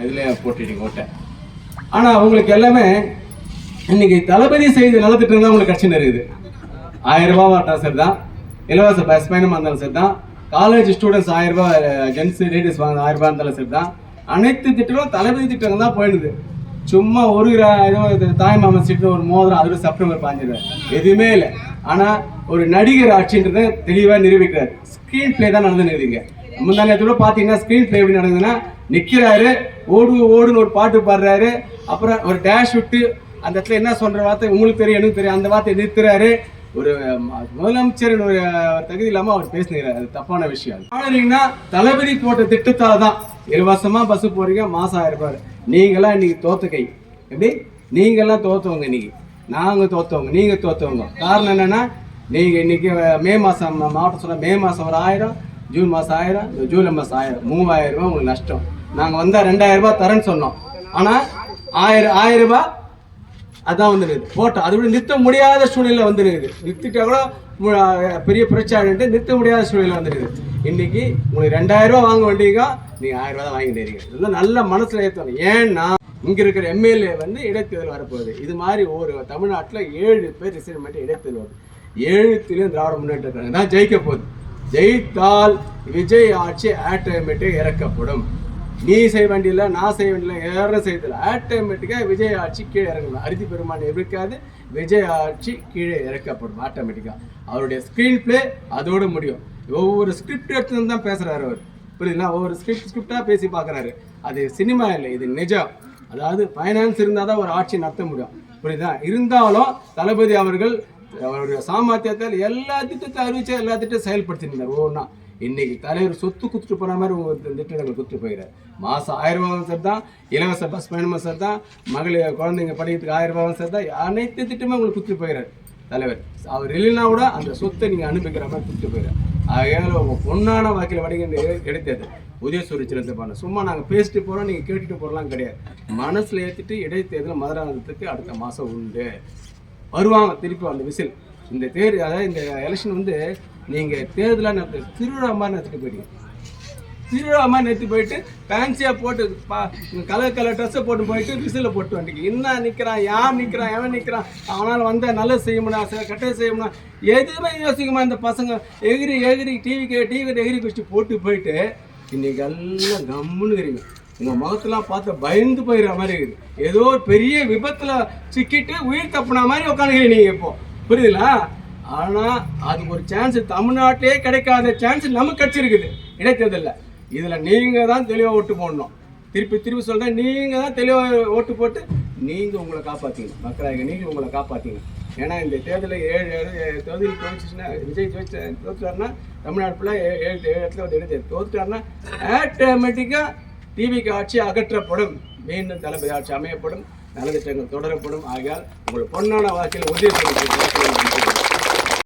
இதில் போட்டுட்டீங்க ஓட்டை. ஆனால் உங்களுக்கு எல்லாமே இன்னைக்கு தளபதி செய்த நலத்திட்டம் தான் உங்களுக்கு கட்சி இருக்குது. 1000 ரூபாய் இருந்தாலும் சரி தான், இலவச பஸ் பயணமாக இருந்தாலும் சரி தான், காலேஜ் ஸ்டூடெண்ட்ஸ் 1000 ரூபாய் ஜென்ஸ் லேடிஸ் வாங்க 1000 ரூபாய் இருந்தாலும் சரி தான், அனைத்து திட்டங்களும் தளபதி திட்டங்கள் தான் போயிடுது. சும்மா ஒரு தாய் மாமன் சீட்டு ஒரு மோதிரம் அது செப்டம்பர் 15 எதுவுமே இல்லை. ஆனால் ஒரு நடிகர் ஆட்சின்றதை தெளிவாக நிரூபிக்கிறார். ஸ்க்ரீன் பிளே தான் நடந்துருக்குதுங்க. முந்தானத்தோட பார்த்தீங்கன்னா ஸ்க்ரீன் பிளே எப்படி நடந்ததுன்னா, நிற்கிறாரு, ஓடுன்னு ஒரு பாட்டு பாடுறாரு, அப்புறம் ஒரு டேஷ் விட்டு அந்த இடத்துல என்ன சொல்கிற வார்த்தை உங்களுக்கு தெரியும் எனக்கு தெரியும், அந்த வார்த்தையை நிறுத்துறாரு. ஒரு முதலமைச்சர் ஒரு தகுதி இல்லாமல் அவர் பேசினார். அது தப்பான விஷயம். ஆனீங்கன்னா தளபதி போட்ட திட்டத்தால் தான் இலவசமாக பஸ்ஸு போகிறீங்க, மாதம் 1000 ரூபாய். நீங்களாம் இன்னைக்கு தோத்த கை. எப்படி நீங்கள்லாம் தோற்றவங்க, இன்னைக்கு நாங்கள் தோற்றவங்க, நீங்கள் தோற்றவங்க. காரணம் என்னென்னா, நீங்கள் இன்றைக்கி மே மாதம் மாவட்டம் சொன்னால் மே மாதம் ஒரு 1000, ஜூன் மாதம் 1000, ஜூலை மாதம் 1000, 3000 ரூபா உங்களுக்கு நஷ்டம். நாங்கள் வந்தால் 2000 ரூபாய் தரேன்னு சொன்னோம். ஆனால் 1000 ரூபாய் அதான் வந்துருக்குது போட்டோம். அது கூட நிறுத்த முடியாத சூழ்நிலை வந்துருக்குது. நிறுத்திட்டா கூட பெரிய பிரச்சனை நிறுத்த முடியாத சூழ்நிலை வந்துருக்குது. இன்னைக்கு உங்களுக்கு 2000 ரூபா வாங்க வேண்டியங்க, நீங்கள் 1000 ரூபா தான் வாங்கிட்டு இருக்கீங்க. இதெல்லாம் நல்ல மனசில் ஏற்றணும். ஏன்னா இங்கே இருக்கிற எம்எல்ஏ இடைத்தேர்தல் வரப்போகுது. இது மாதிரி ஒரு தமிழ்நாட்டில் 7 பேர் ரிசைன்மெண்ட் இடைத்தேர்தல் வருது. 7த்திலையும் திராவிட முன்னேற்ற கழகம் தான் ஜெயிக்க போகுது. ஜெயித்தால் விஜய் ஆட்சி ஆட்டோமேட்டிக் இறக்கப்படும். நீ செய்ய வேண்டியதில்லை, நான் செய்ய வேண்டியதில்லை, யாரும் செய்யதில்லை. ஆட்டோமேட்டிக்காக விஜய் ஆட்சி கீழே இறங்கணும். அறுதி பெருமான் இருக்காது, விஜய் ஆட்சி கீழே இறக்கப்படும் ஆட்டோமேட்டிக்காக. அவருடைய ஸ்க்ரீன் பிளே அதோடு முடியும். ஒவ்வொரு ஸ்கிரிப்ட் எடுத்து தான் பேசுகிறாரு அவர், புரியுதுங்களா? ஒவ்வொரு ஸ்கிரிப்டாக பேசி பார்க்குறாரு. அது சினிமா இல்லை, இது நிஜம். அதாவது ஃபைனான்ஸ் இருந்தால் தான் ஒரு ஆட்சி நடத்த முடியும், புரியுதா? இருந்தாலும் தளபதி அவர்கள் அவருடைய சாமர்த்தியத்தால் எல்லா திட்டத்தை அறிவிச்சா எல்லா திட்டம் செயல்படுத்திருந்தார் ஒவ்வொன்றா. இன்னைக்கு தலைவர் சொத்து குத்துட்டு போன மாதிரி உங்கள் திட்டங்களை குத்துட்டு போயிடார். மாதம் 1000 ரூபாவும் சரி தான், இலவச பஸ் பயணமும் சரி தான், மகளிர் குழந்தைங்க படிக்கிறதுக்கு 1000 ரூபாவும் சரி தான், அனைத்து திட்டமே உங்களுக்கு குத்துட்டு போயிடார் தலைவர். அவர் இல்லைன்னா கூட அந்த சொத்தை நீங்கள் அனுப்பிக்கிற மாதிரி குத்துட்டு போயிடார். ஆகையால் உங்கள் பொண்ணான வாக்கில் வடிகின்ற கிடைத்தது உதயசூரிய சின்னத்தை சும்மா நாங்கள் பேசிட்டு போகிறோம், நீங்கள் கேட்டுட்டு போகிறலாம் கிடையாது. மனசில் ஏற்றிட்டு இடைத்தேர்தல் மதுராந்தகத்துக்கு அடுத்த மாதம் உண்டு வருவாங்க. திருப்பி அந்த விசில் இந்த அதாவது இந்த எலெக்ஷன் நீங்கள் தேர்தலாக நடத்து திருவிழா மாதிரி நடத்திட்டு போயிட்டீங்க. திருவிழா மாதிரி நிறுத்தி போயிட்டு ஃபேன்சியாக போட்டு கலர் ட்ரெஸ்ஸை போட்டு போயிட்டு விசிலில் போட்டு வந்துட்டீங்க. என்ன நிற்கிறான், யார் நிற்கிறான், எவன் நிற்கிறான், அவனால் நல்லது செய்யணும்னா கட்டை செய்யணும்னா எதுவுமே யோசிக்குமா? இந்த பசங்க எகிரி டிவிக்கு எகிரி குச்சி போட்டு போயிட்டு இன்னைக்கு எல்லாம் கம்முன்னு இருக்கிறீங்க. உங்கள் முகத்தெல்லாம் பார்த்து பயந்து போயிடுற மாதிரி இருக்குது. ஏதோ ஒரு பெரிய விபத்தில் சிக்கிட்டு உயிர் தப்புன மாதிரி உட்காந்துக்கிறீங்க நீங்கள் இப்போ, புரியுதுங்களா? ஆனால் அதுக்கு ஒரு சான்ஸ் தமிழ்நாட்டிலே கிடைக்காத சான்ஸ் நமக்கு கிடச்சிருக்குது இடைத்தேர்தலில். இதில் நீங்கள் தான் தெளிவாக ஓட்டு போடணும். திருப்பி சொல்கிறேன், நீங்கள் தான் தெளிவாக ஓட்டு போட்டு நீங்கள் உங்களை காப்பாற்றிங்க. மக்களாக நீங்கள் உங்களை காப்பாற்றிங்க. ஏன்னா இந்த தேர்தலில் 7 தொகுதியில் தோற்றுச்சுன்னா, விஜய் தோற்றுட்டாருன்னா தமிழ்நாடு ஃபுல்லாக 7 இடத்துல ஒரு இடைத்தேர்தல் தோற்றுட்டாருன்னா ஆட்டோமேட்டிக்காக டிவிக்கு ஆட்சி அகற்றப்படும். மீண்டும் தளபதி ஆட்சி அமையப்படும், நலத்திட்டங்கள் தொடரப்படும். ஆகையால் உங்கள் பொன்னான வாக்கில் உதவி